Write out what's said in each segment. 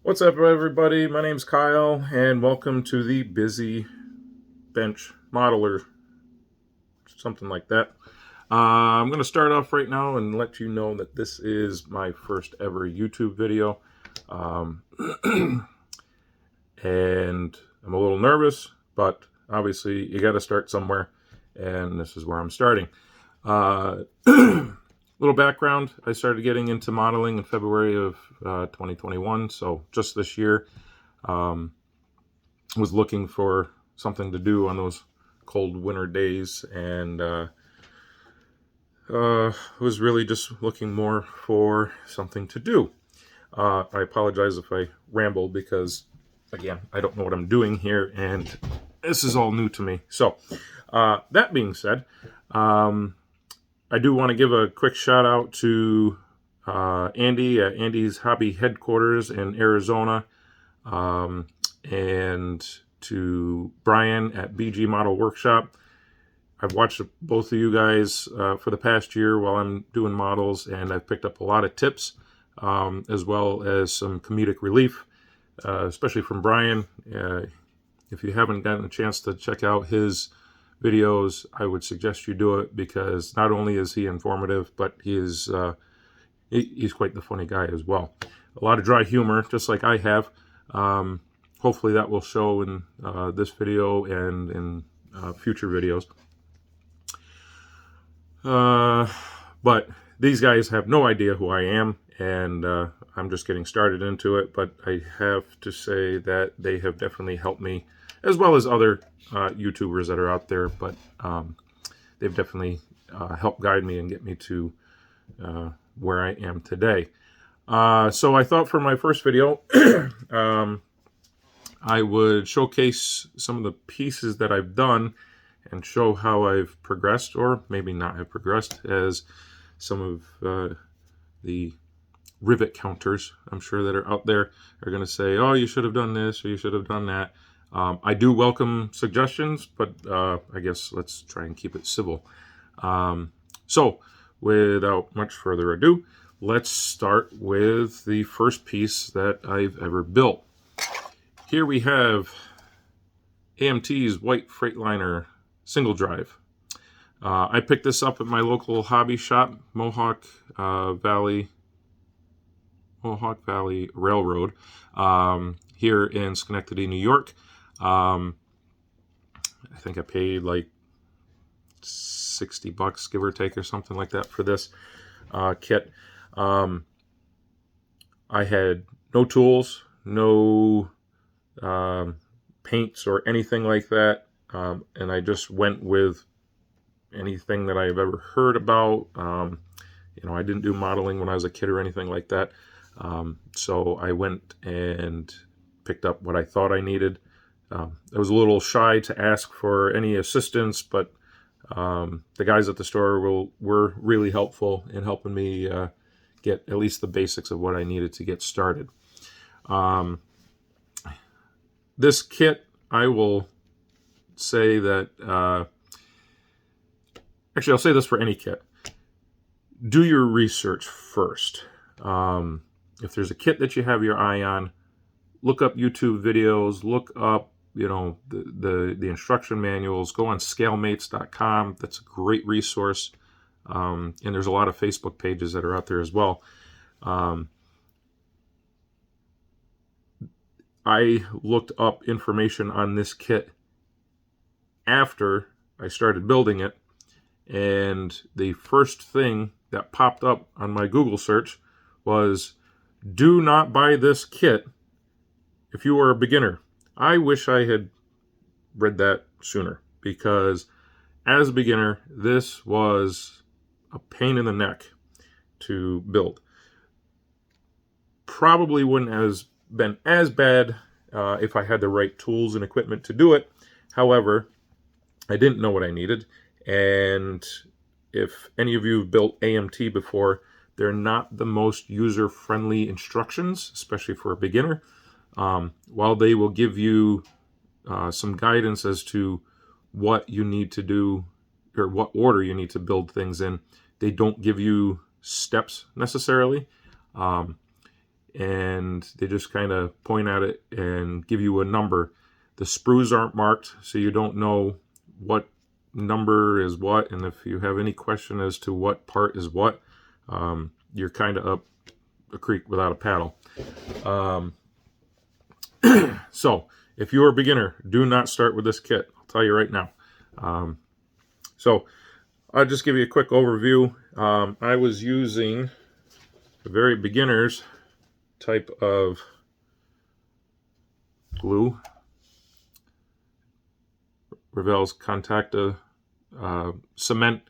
What's up, everybody? My name's Kyle, and welcome to the Busy Bench Modeler, something like that. I'm going to start off right now and let you know that this is my first ever YouTube video. Um, and I'm a little nervous, but obviously you got to start somewhere, and this is where I'm starting. Little background, I started getting into modeling in February of 2021, so just this year. Was looking for something to do on those cold winter days, and was really just looking more for something to do. I apologize if I ramble because, again, I don't know what I'm doing here, and this is all new to me. So, that being said, I do want to give a quick shout out to Andy at Andy's Hobby Headquarters in Arizona, and to Brian at BG Model Workshop. I've watched both of you guys for the past year while I'm doing models, and I've picked up a lot of tips, as well as some comedic relief, especially from Brian. If you haven't gotten a chance to check out his videos, I would suggest you do it, because not only is he informative, but he's quite the funny guy as well. A lot of dry humor, just like I have. Hopefully that will show in this video and in future videos. But these guys have no idea who I am, and I'm just getting started into it. But I have to say that they have definitely helped me, as well as other YouTubers that are out there. But they've definitely helped guide me and get me to where I am today. So I thought for my first video, I would showcase some of the pieces that I've done and show how I've progressed, or maybe not have progressed, as some of the rivet counters, I'm sure, that are out there are going to say, oh, you should have done this, or you should have done that. I do welcome suggestions, but I guess let's try and keep it civil. So without much further ado, let's start with the first piece that I've ever built. Here we have AMT's White Freightliner single drive. I picked this up at my local hobby shop, Mohawk Valley Railroad, here in Schenectady, New York. I think I paid like $60, give or take, or something like that for this kit. I had no tools, no paints or anything like that, and I just went with anything that I've ever heard about. I didn't do modeling when I was a kid or anything like that, so I went and picked up what I thought I needed. I was a little shy to ask for any assistance, but the guys at the store were really helpful in helping me get at least the basics of what I needed to get started. This kit, I will say that, actually, I'll say this for any kit. Do your research first. If there's a kit that you have your eye on, look up YouTube videos, look up, the instruction manuals. Go on scalemates.com. That's a great resource. And there's a lot of Facebook pages that are out there as well. I looked up information on this kit after I started building it, and the first thing that popped up on my Google search was, do not buy this kit if you are a beginner. I wish I had read that sooner, because as a beginner, this was a pain in the neck to build. Probably wouldn't have been as bad if I had the right tools and equipment to do it. However, I didn't know what I needed, and if any of you have built AMT before, they're not the most user-friendly instructions, especially for a beginner. While they will give you some guidance as to what you need to do, or what order you need to build things in, they don't give you steps necessarily. and they just kind of point at it and give you a number. The sprues aren't marked, so you don't know what number is what, and if you have any question as to what part is what, you're kind of up a creek without a paddle. So if you're a beginner, do not start with this kit. I'll tell you right now. So I'll just give you a quick overview. I was using a very beginner's type of glue, Revell's Contacta cement.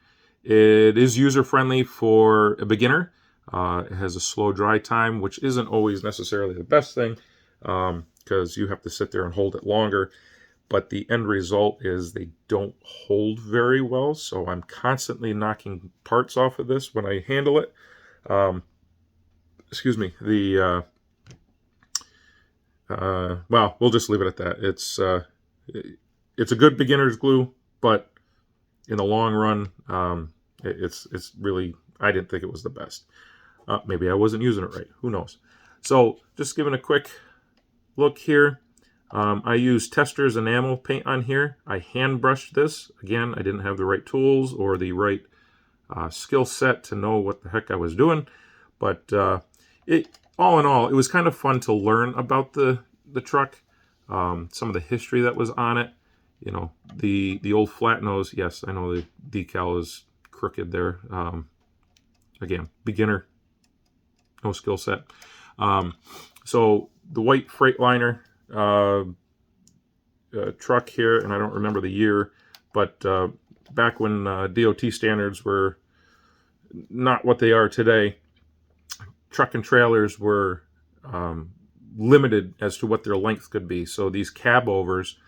It is user-friendly for a beginner. It has a slow dry time, which isn't always necessarily the best thing, because you have to sit there and hold it longer. But the end result is they don't hold very well, so I'm constantly knocking parts off of this when I handle it. Excuse me. Well, we'll just leave it at that. It's a good beginner's glue, but in the long run, it's really, I didn't think it was the best. Maybe I wasn't using it right. Who knows? So just giving a quick look here. I used Testors enamel paint on here. I hand brushed this. Again, I didn't have the right tools or the right skill set to know what the heck I was doing. But all in all, it was kind of fun to learn about the truck, some of the history that was on it. You know, the old flat nose. Yes, I know the decal is crooked there. Again, beginner, no skill set. So the white Freightliner truck here, and I don't remember the year, but back when DOT standards were not what they are today, truck and trailers were limited as to what their length could be. So these cab overs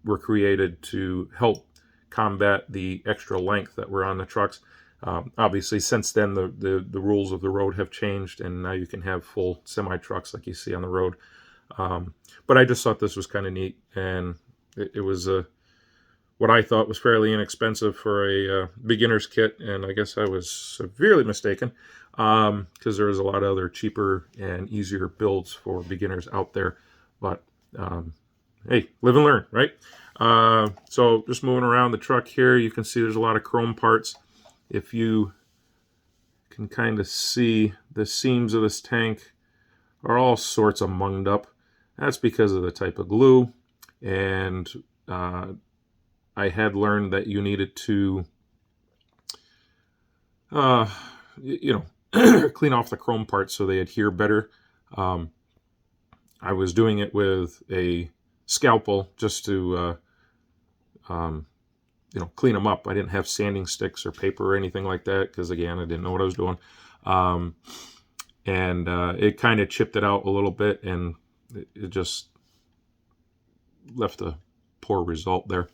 were created to help combat the extra length that were on the trucks. Obviously, since then, the rules of the road have changed, and now you can have full semi-trucks like you see on the road. But I just thought this was kind of neat, and it was what I thought was fairly inexpensive for a beginner's kit, and I guess I was severely mistaken, because there was a lot of other cheaper and easier builds for beginners out there. But hey, live and learn, right? So just moving around the truck here, you can see there's a lot of chrome parts. If you can kind of see, the seams of this tank are all sorts of munged up. That's because of the type of glue, and I had learned that you needed to clean off the chrome parts so they adhere better. I was doing it with a scalpel just to clean them up. I didn't have sanding sticks or paper or anything like that because, again, I didn't know what I was doing. And it kind of chipped it out a little bit, and it just left a poor result there.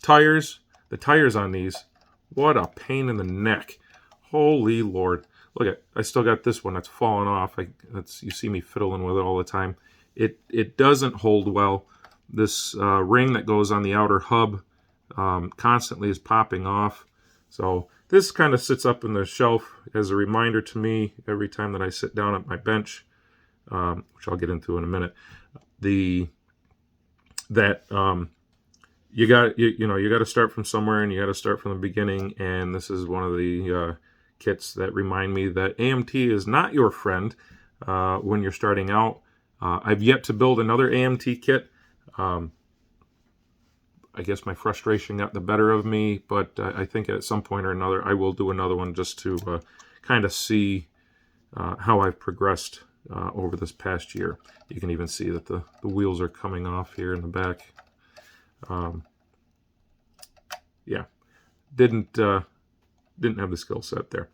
Tires. The tires on these, what a pain in the neck. Holy Lord. Look at, I still got this one that's fallen off. You see me fiddling with it all the time. It doesn't hold well. This ring that goes on the outer hub constantly is popping off. So this kind of sits up in the shelf as a reminder to me every time that I sit down at my bench, which I'll get into in a minute. You got to start from somewhere, and you got to start from the beginning. And this is one of the kits that remind me that AMT is not your friend when you're starting out. I've yet to build another AMT kit. I guess my frustration got the better of me, but I think at some point or another I will do another one just to kind of see how I've progressed over this past year. You can even see that the wheels are coming off here in the back. Yeah, didn't have the skill set there.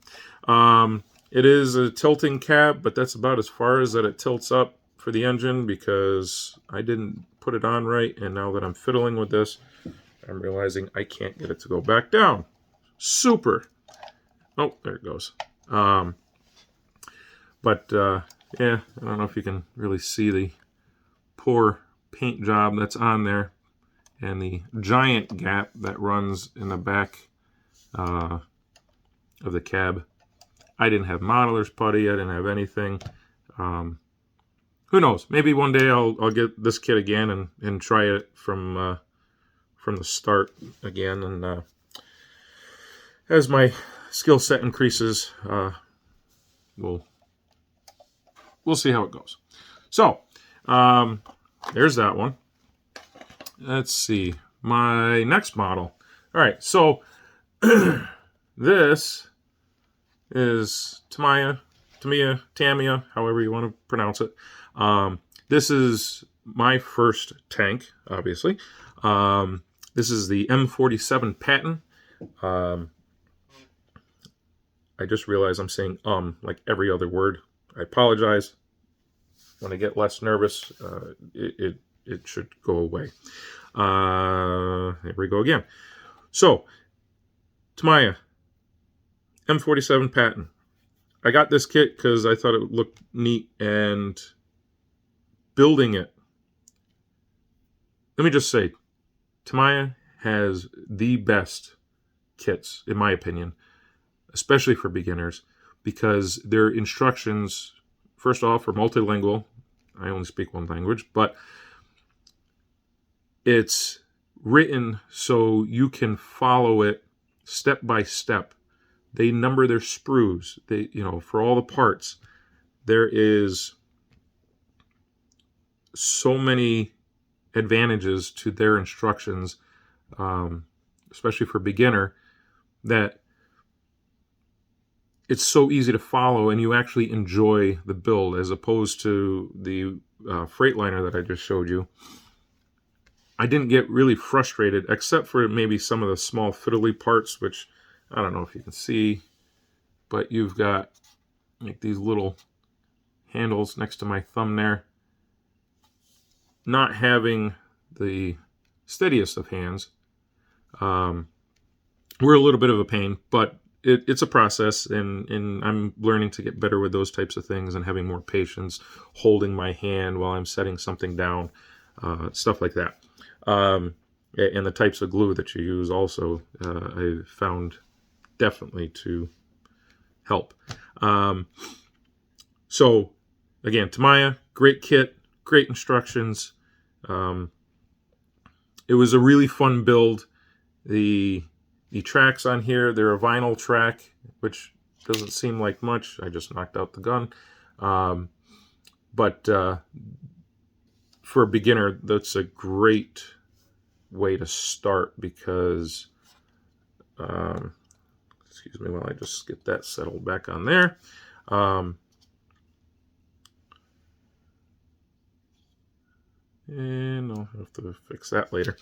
It is a tilting cab, but that's about as far as that it tilts up for the engine, because I didn't put it on right, and now that I'm fiddling with this, I'm realizing I can't get it to go back down. Super. Oh, there it goes. Yeah, I don't know if you can really see the poor paint job that's on there, and the giant gap that runs in the back of the cab. I didn't have modeler's putty. I didn't have anything. Who knows? Maybe one day I'll get this kit again and try it from the start again. And as my skill set increases, we'll see how it goes. So there's that one. Let's see my next model. All right, so this is Tamiya, however you want to pronounce it. This is my first tank, obviously. This is the M47 Patton. I just realized I'm saying like every other word. I apologize. When I get less nervous, it should go away. Here we go again. So, Tamiya, M47 Patton. I got this kit because I thought it looked neat, and building it, let me just say, Tamiya has the best kits, in my opinion, especially for beginners, because their instructions, first off, are multilingual. I only speak one language, but it's written so you can follow it step by step. They number their sprues. They, for all the parts. There is so many advantages to their instructions, especially for beginner, that it's so easy to follow, and you actually enjoy the build, as opposed to the Freightliner that I just showed you. I didn't get really frustrated, except for maybe some of the small fiddly parts, which I don't know if you can see, but you've got like these little handles next to my thumb there. Not having the steadiest of hands, we're a little bit of a pain, but it's a process, and I'm learning to get better with those types of things and having more patience, holding my hand while I'm setting something down, stuff like that. And the types of glue that you use also, I found definitely to help. So, again, Tamiya, great kit, great instructions. It was a really fun build. The tracks on here, they're a vinyl track, which doesn't seem like much. I just knocked out the gun. But for a beginner, that's a great way to start, because excuse me while I just get that settled back on there. And I'll have to fix that later.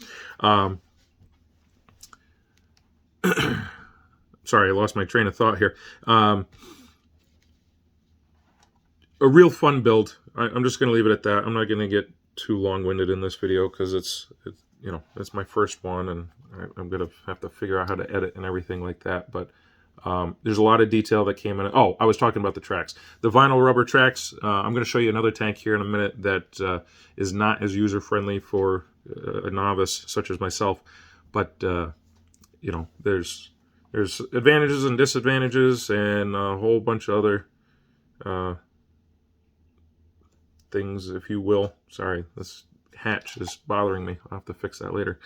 Sorry, I lost my train of thought here. A real fun build. I'm just going to leave it at that. I'm not going to get too long-winded in this video, because it's my first one, and I'm going to have to figure out how to edit and everything like that. But there's a lot of detail that came in. Oh, I was talking about the tracks. The vinyl rubber tracks, I'm going to show you another tank here in a minute that is not as user-friendly for a novice such as myself. But, there's advantages and disadvantages, and a whole bunch of other things, if you will. Sorry, this hatch is bothering me. I'll have to fix that later.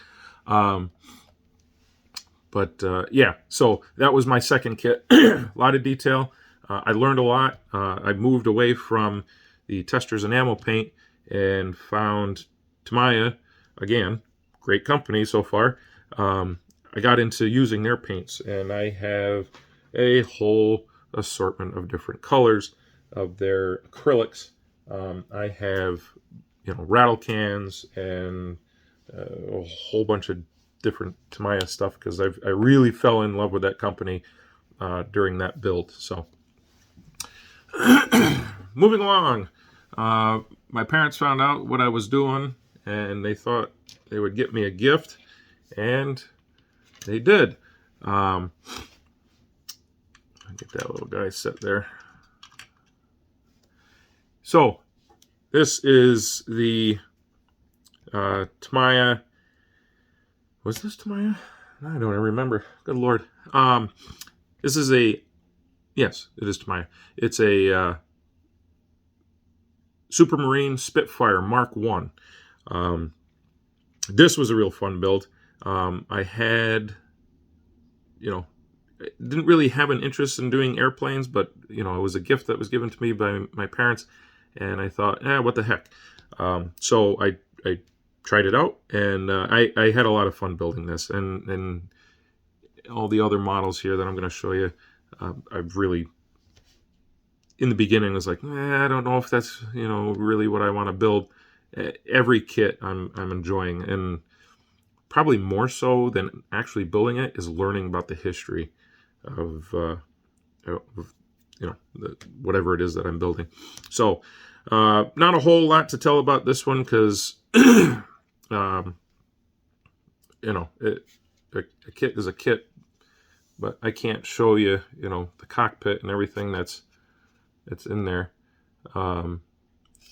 Yeah, so that was my second kit. A lot of detail. I learned a lot. I moved away from the Testors Enamel paint and found Tamiya. Again, great company so far. I got into using their paints, and I have a whole assortment of different colors of their acrylics. I have, rattle cans and a whole bunch of different Tamiya stuff, because I really fell in love with that company during that build. So, moving along, my parents found out what I was doing, and they thought they would get me a gift, and they did. I'll get that little guy set there. So, this is the Tamiya. Was this Tamiya? I don't even remember. Good Lord. This is a Yes, it is Tamiya. It's a Supermarine Spitfire Mark 1. This was a real fun build. I had, didn't really have an interest in doing airplanes, but, it was a gift that was given to me by my parents, and I thought, what the heck. So I tried it out, and I had a lot of fun building this, and all the other models here that I'm going to show you, I've really, in the beginning, was like, I don't know if that's, really what I want to build. Every kit I'm enjoying, and probably more so than actually building it is learning about the history of whatever it is that I'm building. So not a whole lot to tell about this one, because a kit is a kit, but I can't show you the cockpit and everything that's in there.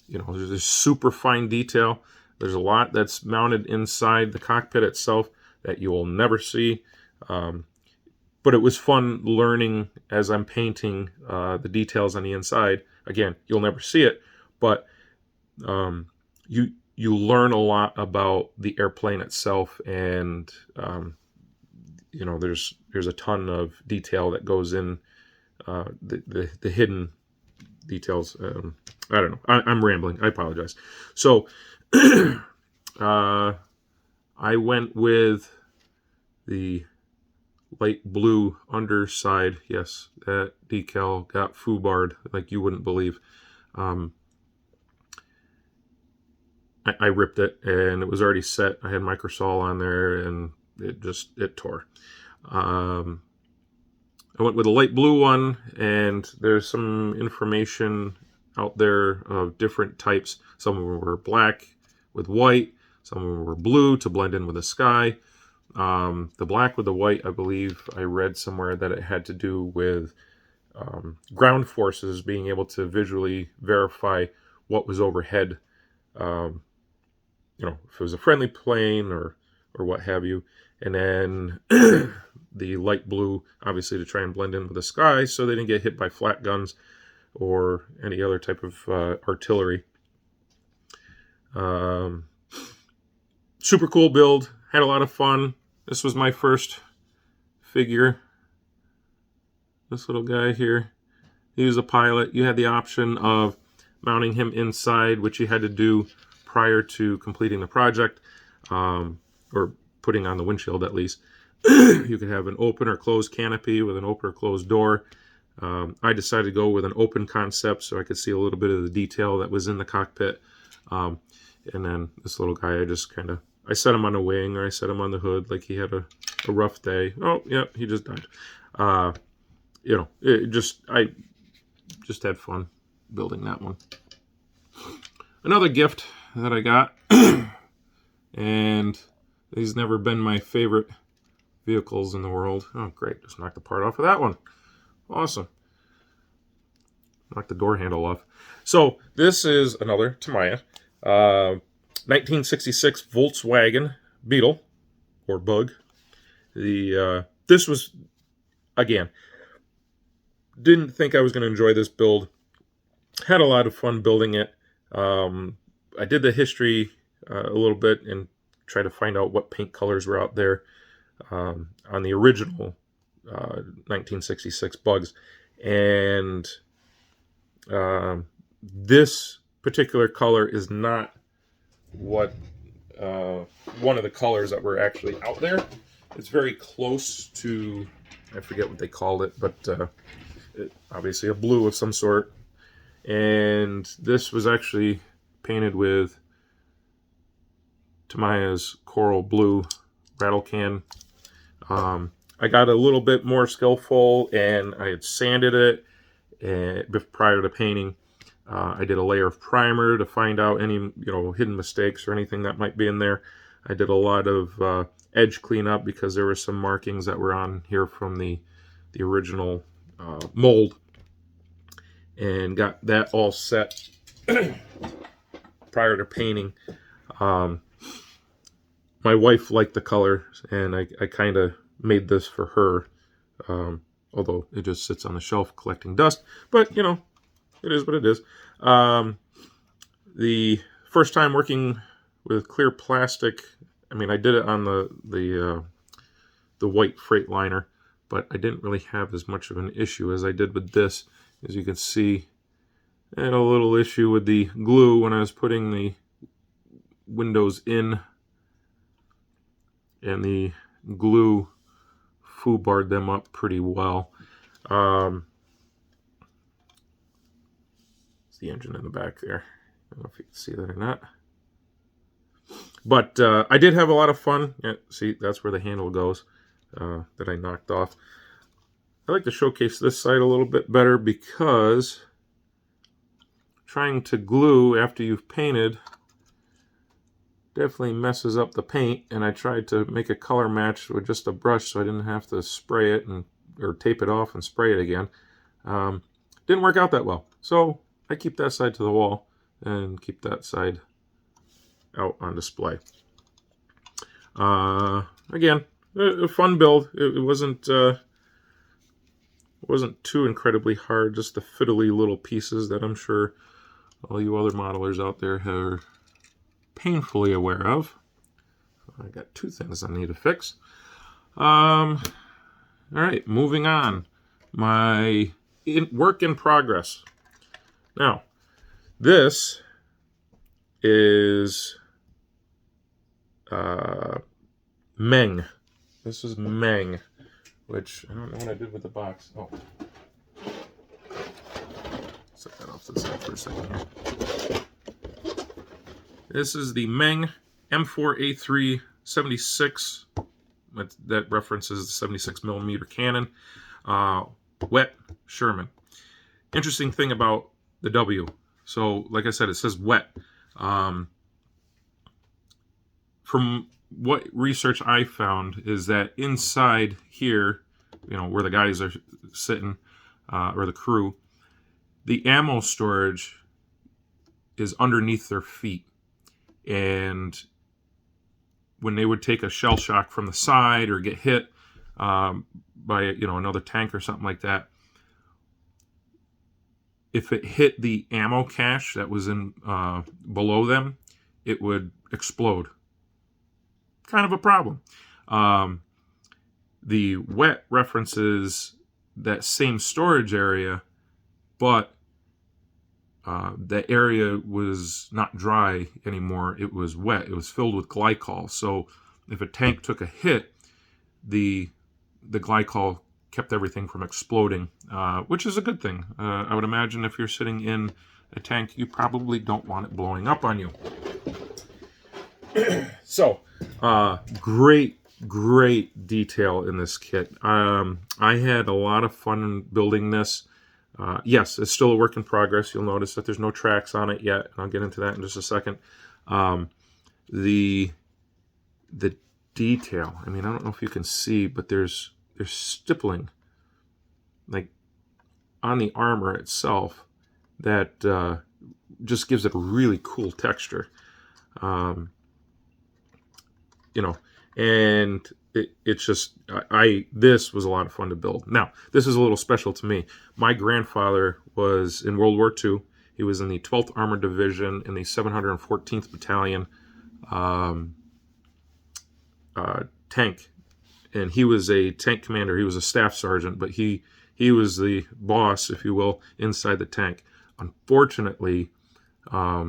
There's super fine detail. There's a lot that's mounted inside the cockpit itself that you will never see. But it was fun learning as I'm painting the details on the inside. Again, you'll never see it, but you learn a lot about the airplane itself, and there's a ton of detail that goes in the hidden details. I don't know. I'm rambling. I apologize. So I went with the light blue underside. Yes, that decal got foobarred like you wouldn't believe. I ripped it, and it was already set. I had Microsol on there, and it tore. I went with a light blue one, and there's some information out there of different types. Some of them were black with white. Some of them were blue to blend in with the sky. The black with the white, I believe I read somewhere that it had to do with ground forces being able to visually verify what was overhead. If it was a friendly plane or what have you. And then the light blue, obviously, to try and blend in with the sky so they didn't get hit by flat guns or any other type of artillery. Super cool build. Had a lot of fun. This was my first figure. This little guy here. He was a pilot. You had the option of mounting him inside, which you had to do prior to completing the project, or putting on the windshield at least. You could have an open or closed canopy with an open or closed door. I decided to go with an open concept so I could see a little bit of the detail that was in the cockpit. And then this little guy, I set him on a wing, or I set him on the hood like he had a rough day. Oh, yeah, he just died. I just had fun building that one. Another gift that I got, and these never been my favorite vehicles in the world. Oh, great. Just knocked the part off of that one. Awesome. Knocked the door handle off. So this is another Tamiya 1966 Volkswagen Beetle, or Bug. This was, again, didn't think I was going to enjoy this build. Had a lot of fun building it. I did the history a little bit and tried to find out what paint colors were out there on the original 1966 Bugs. And this particular color is not what one of the colors that were actually out there. It's very close to, I forget what they called it, but obviously a blue of some sort. And this was actually painted with Tamiya's Coral Blue rattle can. I got a little bit more skillful, and I had sanded it prior to painting. I did a layer of primer to find out any hidden mistakes or anything that might be in there. I did a lot of edge cleanup because there were some markings that were on here from the original mold, and got that all set prior to painting. My wife liked the color, and I kind of made this for her. although it just sits on the shelf collecting dust. But, you know, it is what it is. The first time working with clear plastic, I mean, I did it on the white Freightliner, but I didn't really have as much of an issue as I did with this. As you can see, I had a little issue with the glue when I was putting the windows in, and the glue foobarred them up pretty well. It's the engine in the back there. I don't know if you can see that or not. But I did have a lot of fun. Yeah, see, that's where the handle goes that I knocked off. I like to showcase this side a little bit better because trying to glue after you've painted definitely messes up the paint, and I tried to make a color match with just a brush so I didn't have to spray it or tape it off and spray it again. Didn't work out that well, so I keep that side to the wall and keep that side out on display. Again, a fun build. It wasn't too incredibly hard, just the fiddly little pieces that I'm sure all you other modelers out there are painfully aware of. I got two things I need to fix. All right, moving on. My work in progress. Now, this is Meng. This is Meng, which I don't know what I did with the box. Oh. Set that off to the side for a second here. This is the Meng M4A3 76. That references the 76 millimeter cannon. Wet Sherman. Interesting thing about the W. So, like I said, it says wet. From what research I found is that inside here, you know, where the guys are sitting, or the crew, the ammo storage is underneath their feet. And when they would take a shell shock from the side or get hit by, you know, another tank or something like that, if it hit the ammo cache that was in below them, it would explode. Kind of a problem. The wet references that same storage area, but that area was not dry anymore. It was wet. It was filled with glycol. So if a tank took a hit, the glycol kept everything from exploding, which is a good thing. I would imagine if you're sitting in a tank, you probably don't want it blowing up on you. So, great detail in this kit. I had a lot of fun building this. Yes, it's still a work in progress. You'll notice that there's no tracks on it yet, and I'll get into that in just a second. The detail, I mean, I don't know if you can see, but there's stippling like on the armor itself that just gives it a really cool texture. You know, and it's just, this was a lot of fun to build. Now, this is a little special to me. My grandfather was in World War II. He was in the 12th Armored Division in the 714th Battalion tank. And he was a tank commander. He was a staff sergeant, but he was the boss, if you will, inside the tank. Unfortunately, at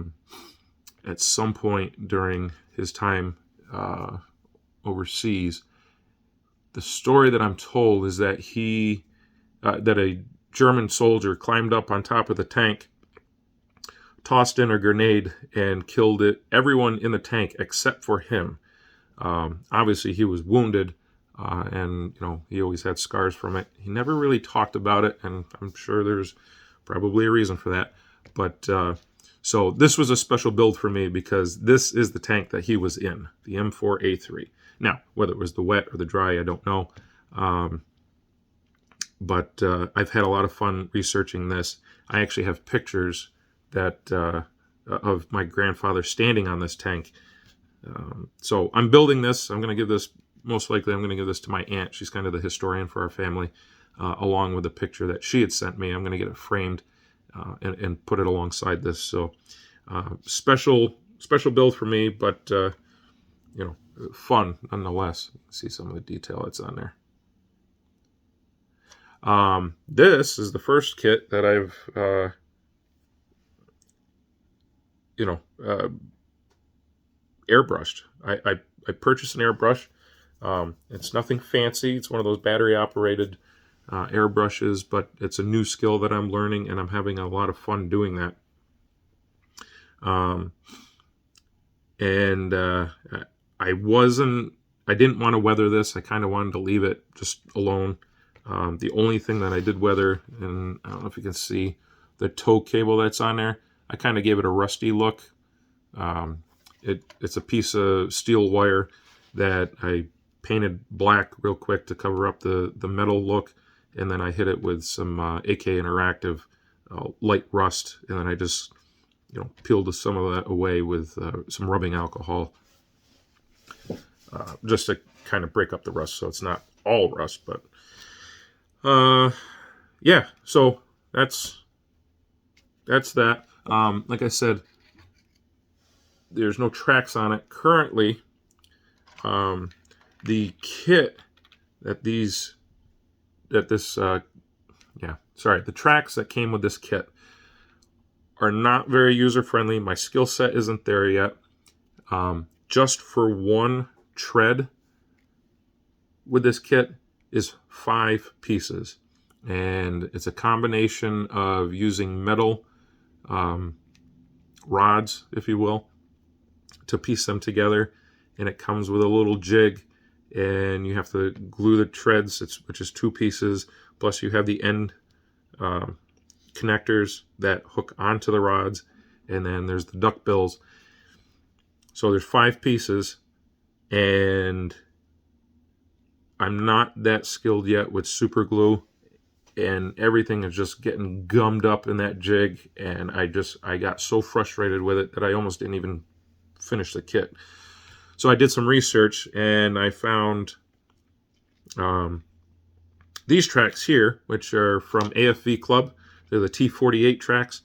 some point during his time overseas, the story that I'm told is that that a German soldier climbed up on top of the tank, tossed in a grenade, and killed everyone in the tank except for him. Obviously, he was wounded, and you know, he always had scars from it. He never really talked about it, and I'm sure there's probably a reason for that. But so this was a special build for me because this is the tank that he was in, the M4A3. Now, whether it was the wet or the dry, I don't know. But I've had a lot of fun researching this. I actually have pictures that of my grandfather standing on this tank. So I'm building this. I'm going to give this, most likely I'm going to give this to my aunt. She's kind of the historian for our family. along with the picture that she had sent me. I'm going to get it framed and put it alongside this. So special build for me, but fun nonetheless. See some of the detail that's on there. This is the first kit that I've airbrushed. I purchased an airbrush. It's nothing fancy. It's one of those battery operated airbrushes, but it's a new skill that I'm learning, and I'm having a lot of fun doing that. I didn't want to weather this. I kind of wanted to leave it just alone. The only thing that I did weather, and I don't know if you can see the tow cable that's on there, I kind of gave it a rusty look. It's a piece of steel wire that I painted black real quick to cover up the metal look, and then I hit it with some AK Interactive light rust, and then I just peeled some of that away with some rubbing alcohol, just to kind of break up the rust so it's not all rust. But yeah, so that's that. Like I said, there's no tracks on it currently. The kit the tracks that came with this kit are not very user-friendly. My skill set isn't there yet. Just for one tread with this kit is 5 pieces. And it's a combination of using metal rods, if you will, to piece them together. And it comes with a little jig, and you have to glue the treads, which is 2 pieces, plus you have the end connectors that hook onto the rods, and then there's the duck bills. So there's 5 pieces, and I'm not that skilled yet with super glue, and everything is just getting gummed up in that jig, and I got so frustrated with it that I almost didn't even finish the kit. So I did some research, and I found these tracks here, which are from AFV Club. They're the T48 tracks.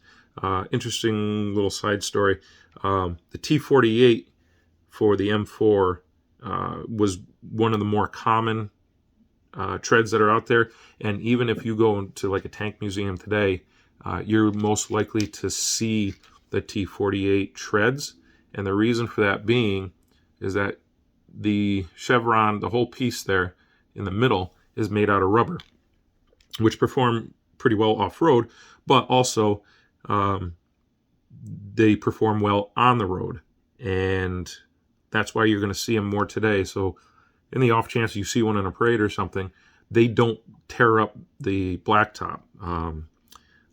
Interesting little side story. The T48 for the M4 was one of the more common treads that are out there. And even if you go to like a tank museum today, you're most likely to see the T48 treads. And the reason for that being is that the chevron, the whole piece there in the middle, is made out of rubber, which perform pretty well off-road, but also they perform well on the road. And that's why you're going to see them more today. So in the off chance you see one in a parade or something, they don't tear up the blacktop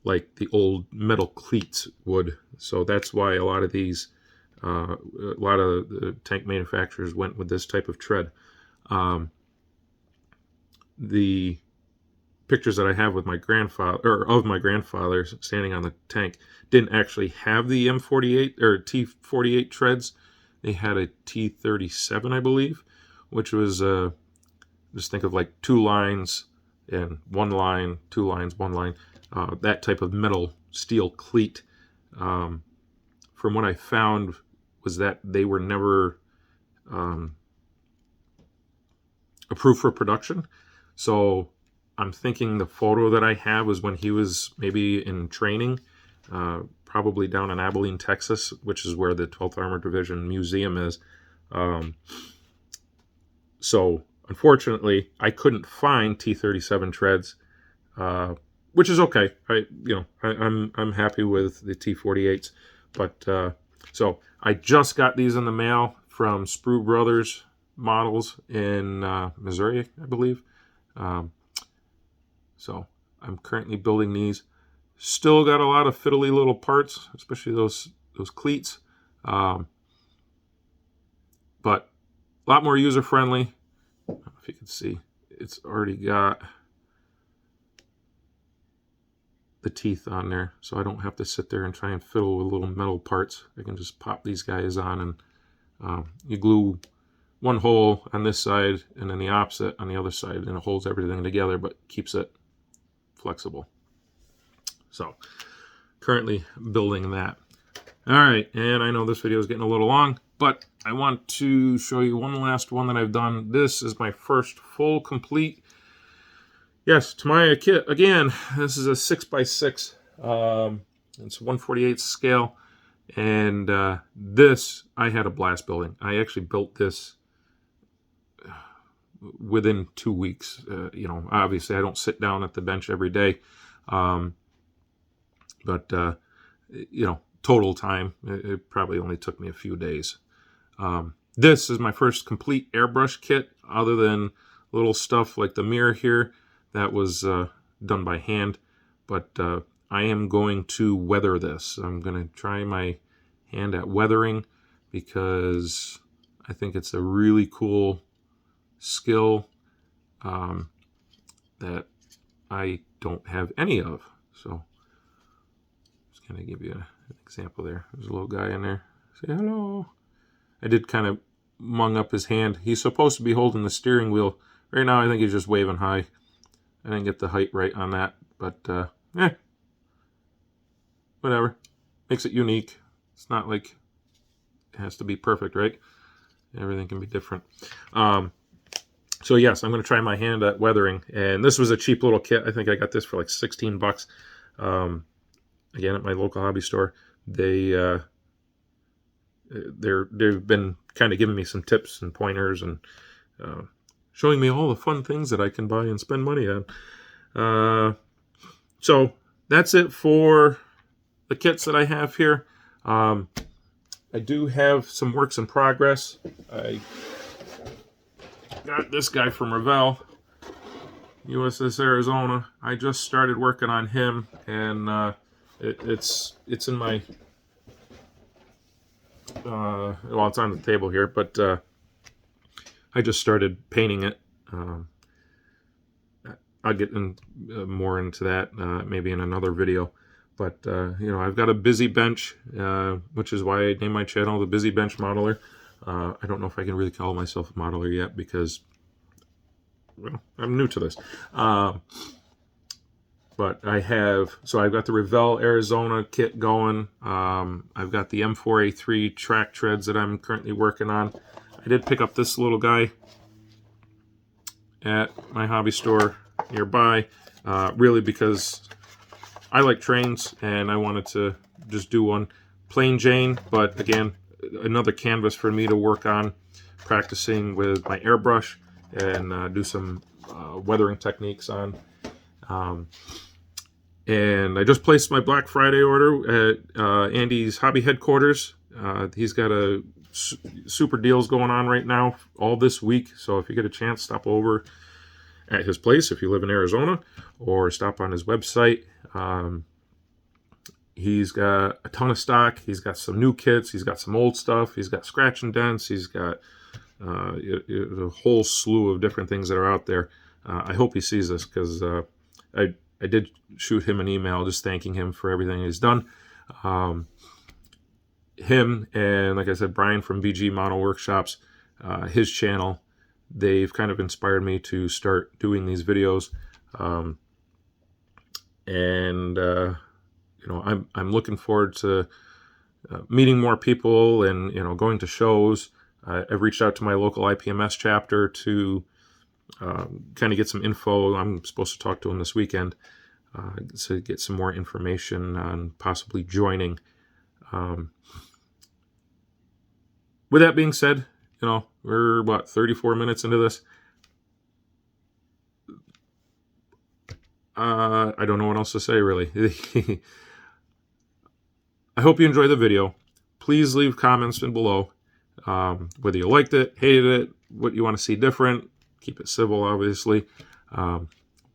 like the old metal cleats would. So that's why a lot of these a lot of the tank manufacturers went with this type of tread. The pictures that I have with my grandfather, or of my grandfather standing on the tank, didn't actually have the M48 or T48 treads. They had a T37, I believe, which was just think of like 2 lines and 1 line, 2 lines, 1 line, that type of metal steel cleat. From what I found was that they were never approved for production. So I'm thinking the photo that I have was when he was maybe in training, probably down in Abilene, Texas, which is where the 12th Armored Division Museum is. So unfortunately, I couldn't find T37 treads, which is okay. I'm happy with the T48s, but so I just got these in the mail from Sprue Brothers Models in Missouri, I believe. So I'm currently building these. Still got a lot of fiddly little parts, especially those cleats, but a lot more user friendly. I don't know if you can see, it's already got the teeth on there, so I don't have to sit there and try and fiddle with little metal parts. I can just pop these guys on, and you glue one hole on this side and then the opposite on the other side, and it holds everything together but keeps it flexible. So currently building that. All right, and I know this video is getting a little long, but I want to show you one last one that I've done. This is my first full complete, yes, Tamiya kit. Again, this is a 6x6. It's 1/48 scale, and this I had a blast building. I actually built this within 2 weeks. You know, obviously I don't sit down at the bench every day, but you know, total time, it probably only took me a few days. This is my first complete airbrush kit, other than little stuff like the mirror here that was done by hand. But I am going to weather this. I'm going to try my hand at weathering because I think it's a really cool skill that I don't have any of. So just going to give you an example there. There's a little guy in there. Say hello. I did kind of mung up his hand. He's supposed to be holding the steering wheel. Right now I think he's just waving high. I didn't get the height right on that, but whatever. Makes it unique. It's not like it has to be perfect, right? Everything can be different. So yes, I'm going to try my hand at weathering. And this was a cheap little kit. I think I got this for like 16 bucks. Again, at my local hobby store. They've been kind of giving me some tips and pointers and showing me all the fun things that I can buy and spend money on. So that's it for the kits that I have here. I do have some works in progress. I got this guy from Revell, USS Arizona. I just started working on him, and it's in my well, it's on the table here, but I just started painting it. I'll get more into that maybe in another video. But you know, I've got a busy bench, which is why I named my channel the Busy Bench Modeler. I don't know if I can really call myself a modeler yet because, well, I'm new to this. But I've got the Revell Arizona kit going. I've got the M4A3 track treads that I'm currently working on. I did pick up this little guy at my hobby store nearby, really because I like trains and I wanted to just do one plain Jane, but again, another canvas for me to work on, practicing with my airbrush and do some weathering techniques on. And I just placed my Black Friday order at Andy's Hobby Headquarters. He's got a super deals going on right now all this week. So if you get a chance, stop over at his place if you live in Arizona, or stop on his website. He's got a ton of stock. He's got some new kits. He's got some old stuff. He's got scratch and dents. He's got a whole slew of different things that are out there. I hope he sees this because I did shoot him an email just thanking him for everything he's done. Him and, like I said, Brian from BG Model Workshops, his channel, they've kind of inspired me to start doing these videos. You know, I'm looking forward to meeting more people and, you know, going to shows. I've reached out to my local IPMS chapter to kind of get some info. I'm supposed to talk to him this weekend to get some more information on possibly joining. With that being said, you know, we're, 34 minutes into this. I don't know what else to say, really. I hope you enjoyed the video. Please leave comments below, whether you liked it, hated it, what you want to see different. Keep it civil, obviously.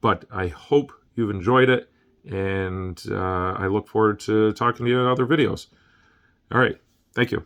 But I hope you've enjoyed it, and I look forward to talking to you in other videos. All right. Thank you.